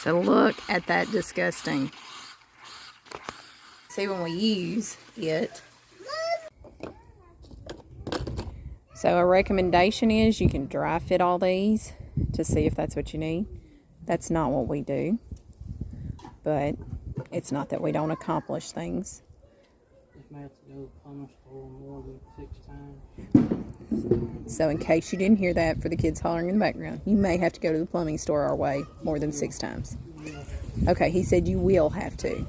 So look at that disgusting. See, when we use it. So a recommendation is you can dry fit all these to see if that's what you need. That's not what we do. But it's not that we don't accomplish things. If I have to go to the plumber store more than 6 times. So in case you didn't hear that for the kids hollering in the background, you may have to go to the plumbing store our way more than 6 times. Okay, he said you will have to.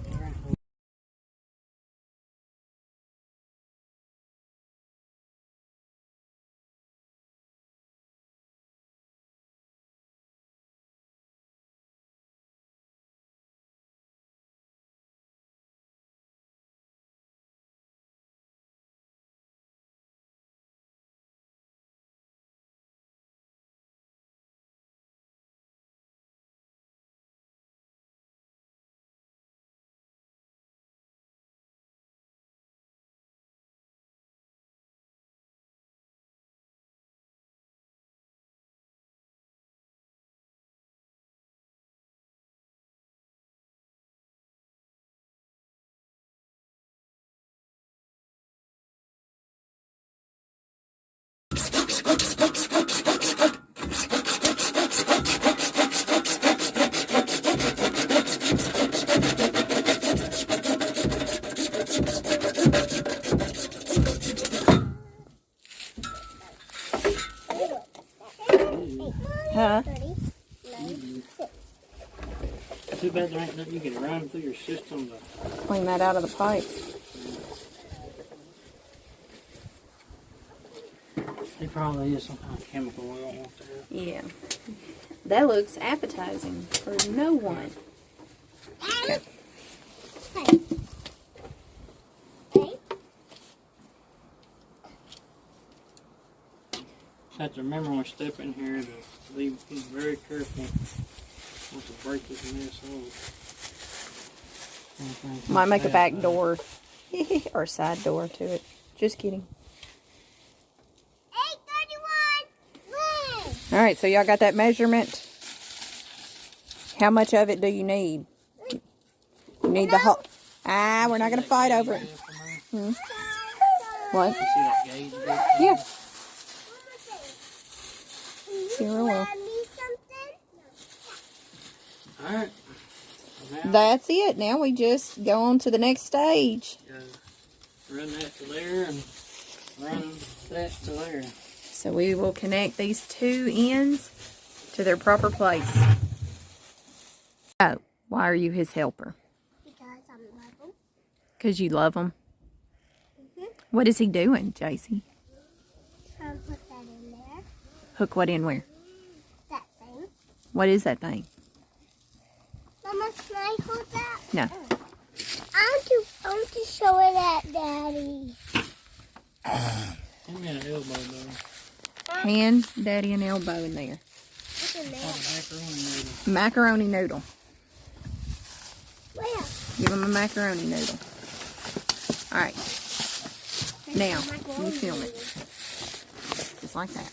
Huh? Too bad there ain't nothing you can run through your system to Clean that out of the pipes. It probably is some kind of chemical we don't want there. Yeah. That looks appetizing for no one. Okay. Have to remember when we step in here to be very careful not to break this mess up. Might make a back door or side door to it. Just kidding. 831. Alright, so y'all got that measurement? How much of it do you need? You need the whole... Ah, we're not going to fight over it. What? You see that gauge? Yeah. Sure will. Alright. That's it. Now we just go on to the next stage. Run that to there and run that to there. So we will connect these two ends to their proper place. Oh, why are you his helper? Because I love them. Because you love him? What is he doing, JC? I'll put that in there. Hook what in where? That thing. What is that thing? Mama, can I hold that? No. I want to show it at Daddy. Give me an elbow though. Hand Daddy an elbow in there. What's in there? Macaroni noodle. Where? Give him a macaroni noodle. Alright. Now, you film it. Just like that.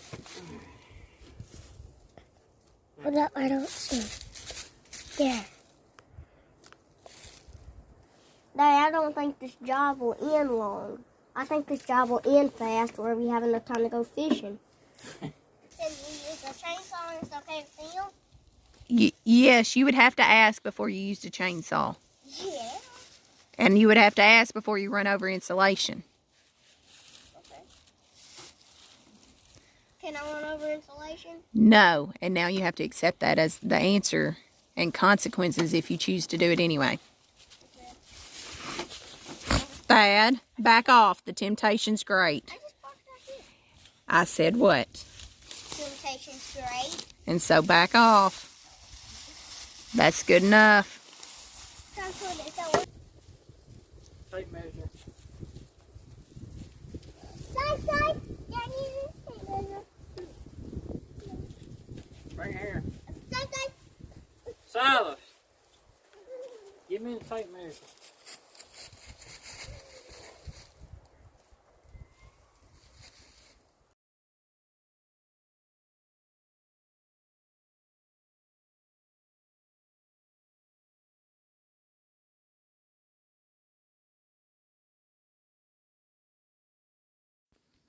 Hold up, I don't see. There. Daddy, I don't think this job will end long. I think this job will end fast where we have enough time to go fishing. Can we use a chainsaw and it's okay to film? Yes, you would have to ask before you used a chainsaw. Yeah. And you would have to ask before you run over insulation. Okay. Can I run over insulation? No, and now you have to accept that as the answer and consequences if you choose to do it anyway. Thad, back off. The temptation's great. I just parked right here. I said what? Temptation's great. And so back off. That's good enough. Can I put it so Tape measure. Side. Daddy, tape measure. Right here. Side. Silas. Give me the tape measure.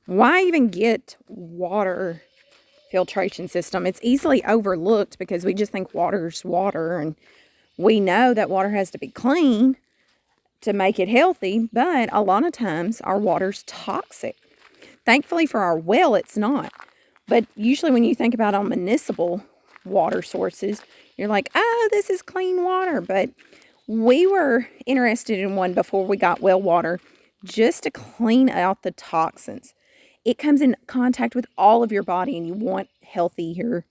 Why even get water filtration system? It's easily overlooked because we just think water's water, and we know that water has to be clean to make it healthy, but a lot of times our water's toxic. Thankfully for our well, it's not. But usually when you think about on municipal water sources, you're like, oh, this is clean water. But we were interested in one before we got well water just to clean out the toxins. It comes in contact with all of your body and you want healthier,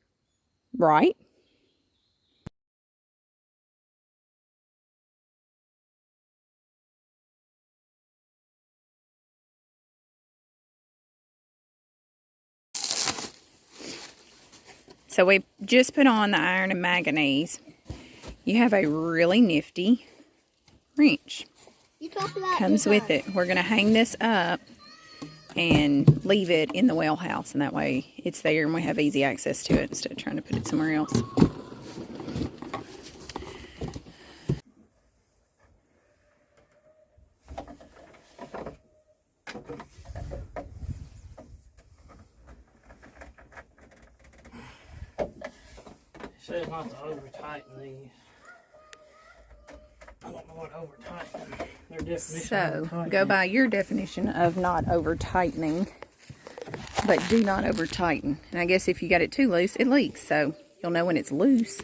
right? So we just put on the iron and manganese. You have a really nifty wrench. You talk about Comes with it. We're going to hang this up and leave it in the well house, and that way it's there and we have easy access to it instead of trying to put it somewhere else. It says not to over tighten these. I don't know what over tightening. Their definition of So over-tightening. go by your definition of not over tightening, but do not over tighten. And I guess if you got it too loose, it leaks. So you'll know when it's loose.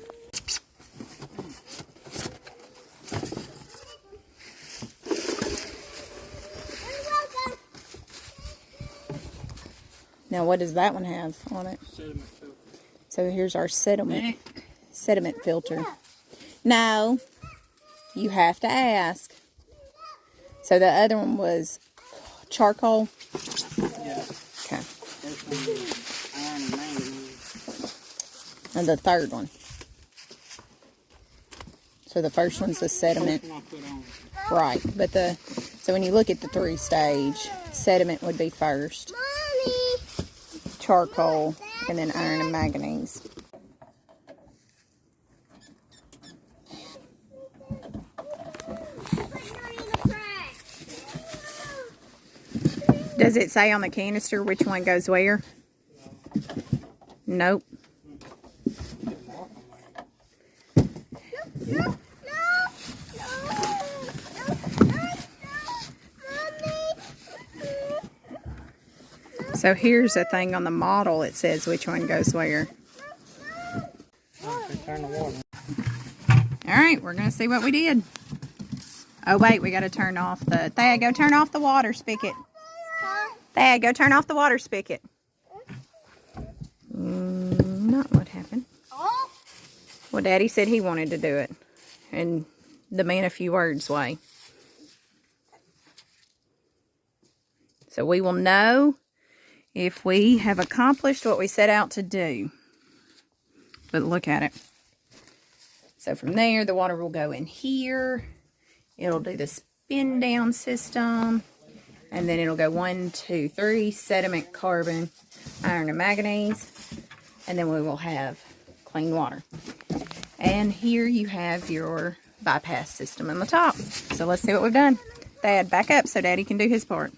Now what does that one have on it? Sediment filter. So here's our sediment filter. No, you have to ask. So the other one was charcoal. Yeah. Okay. First one is iron and manganese. And the third one. So the first one's the sediment. First one I put on. Right. But so when you look at the 3-stage, sediment would be first, Mommy. charcoal, and then iron and manganese. Does it say on the canister which one goes where? Nope. So here's a thing on the model. It says which one goes where. Turn the water. All right, we're going to see what we did. Oh, wait, we got to turn off the... Thad, go turn off the water spigot. Thad, go turn off the water spigot. Not what happened. Oh. Well, Daddy said he wanted to do it. And the man a few words way. So we will know if we have accomplished what we set out to do. But look at it. So from there, the water will go in here. It'll do the spin down system. And then it'll go 1, 2, 3, sediment, carbon, iron, and manganese. And then we will have clean water. And here you have your bypass system on the top. So let's see what we've done. Thad, back up so Daddy can do his part.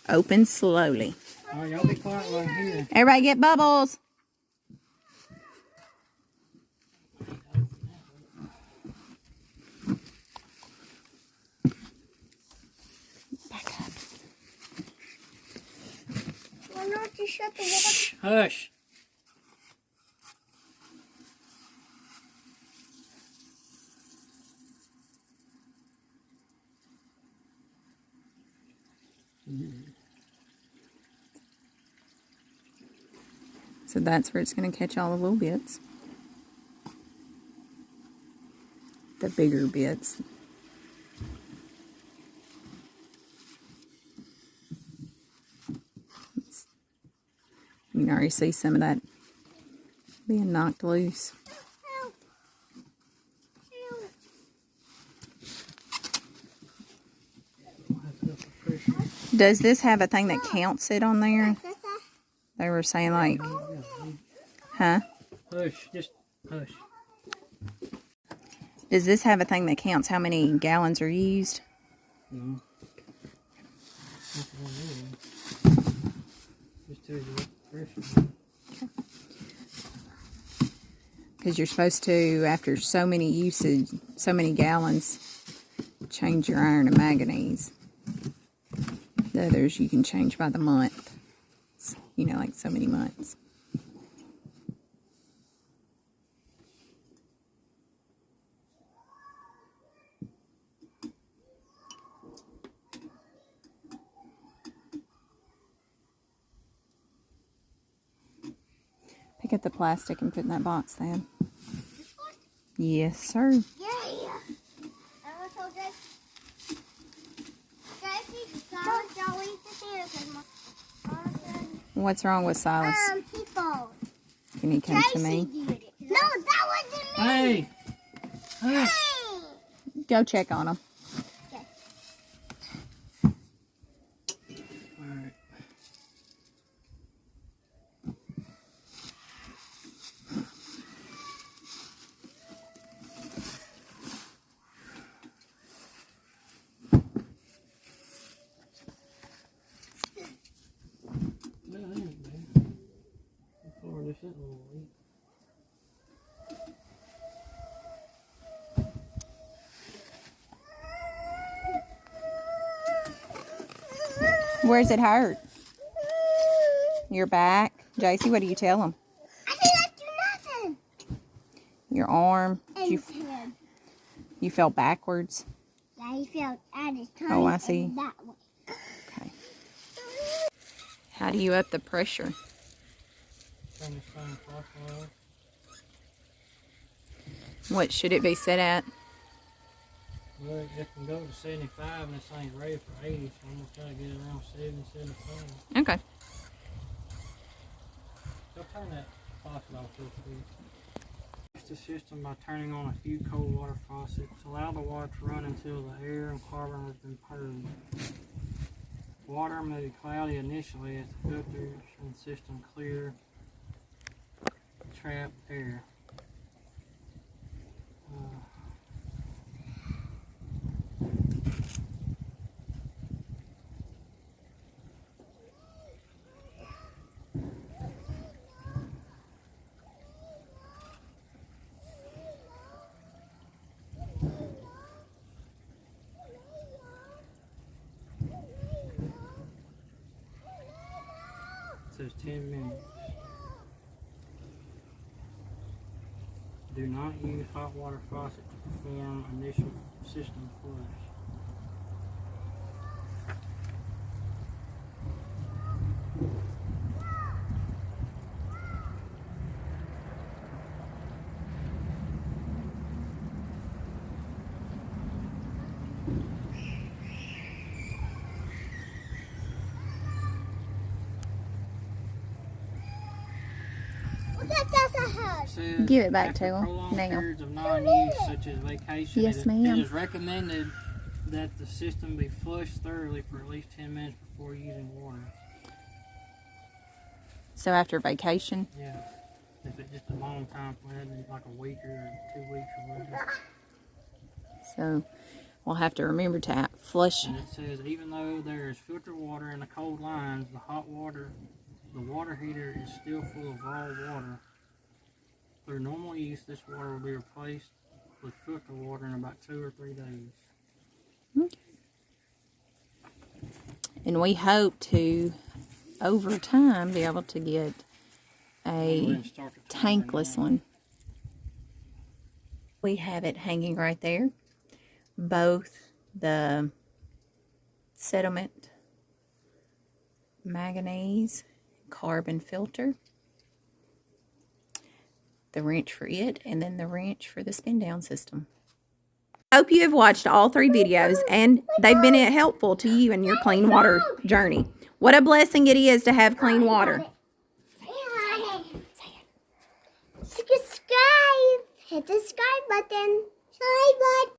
Open slowly. All right, y'all be quiet right here. Everybody get bubbles. Back up. Why don't you shut the water? Hush. So that's where it's going to catch all the little bits. The bigger bits. You can already see some of that being knocked loose. Does this have a thing that counts it on there? They were saying like, huh? Hush. Just hush. Does this have a thing that counts how many gallons are used? No. That's what I mean. Just tells you what the pressure is. Because you're supposed to, after so many usage, so many gallons, change your iron and manganese. The others you can change by the month. You know, like so many months. Pick up the plastic and put in that box then. Yes, sir. Yeah. I was told Gracie, don't eat the dinner because Mama said, What's wrong with Silas? people. Can he come to me? Did it. No, that wasn't me. Hey! Hey! Go check on him. Alright. No, that ain't bad. Before this is a little weak. Where's it hurt? Your back? JC, what do you tell him? I didn't do nothing. Your arm? And You, head. you fell backwards? Yeah, he felt at his tongue. Oh, I see. That way. Okay. How do you up the pressure? Turn this thing clockwise. What should it be set at? Well, it can go to 75 and this thing's ready for 80, so I'm going to try to get it around 70, 75. Okay. Go turn that faucet off real quick. Test the system by turning on a few cold water faucets. Allow the water to run until the air and carbon has been purged. Water may be cloudy initially as the filters and system clear trapped air. It says 10 minutes. Do not use hot water faucet to perform initial system flush. That's a hug. Says Give it back after to 'em prolonged now. periods of non-use, such as vacation, Yes, it ma'am. is recommended that the system be flushed thoroughly for at least 10 minutes before using water. So after vacation? Yeah. If it's just a long time plan, like a week or 2 weeks or whatever. So we'll have to remember to flush. And it says even though there is filtered water in the cold lines, the water heater is still full of raw water. For normal use, this water will be replaced with filtered water in about 2 or 3 days. Okay. And we hope to, over time, be able to get Go ahead a and start the timer tankless now. one. We have it hanging right there. Both the sediment, manganese, carbon filter, the wrench for it, and then the wrench for the spin down system. Hope you have watched all 3 videos and they've been helpful to you in your clean water journey. What a blessing it is to have clean water. Subscribe. Hit the subscribe button. Subscribe button.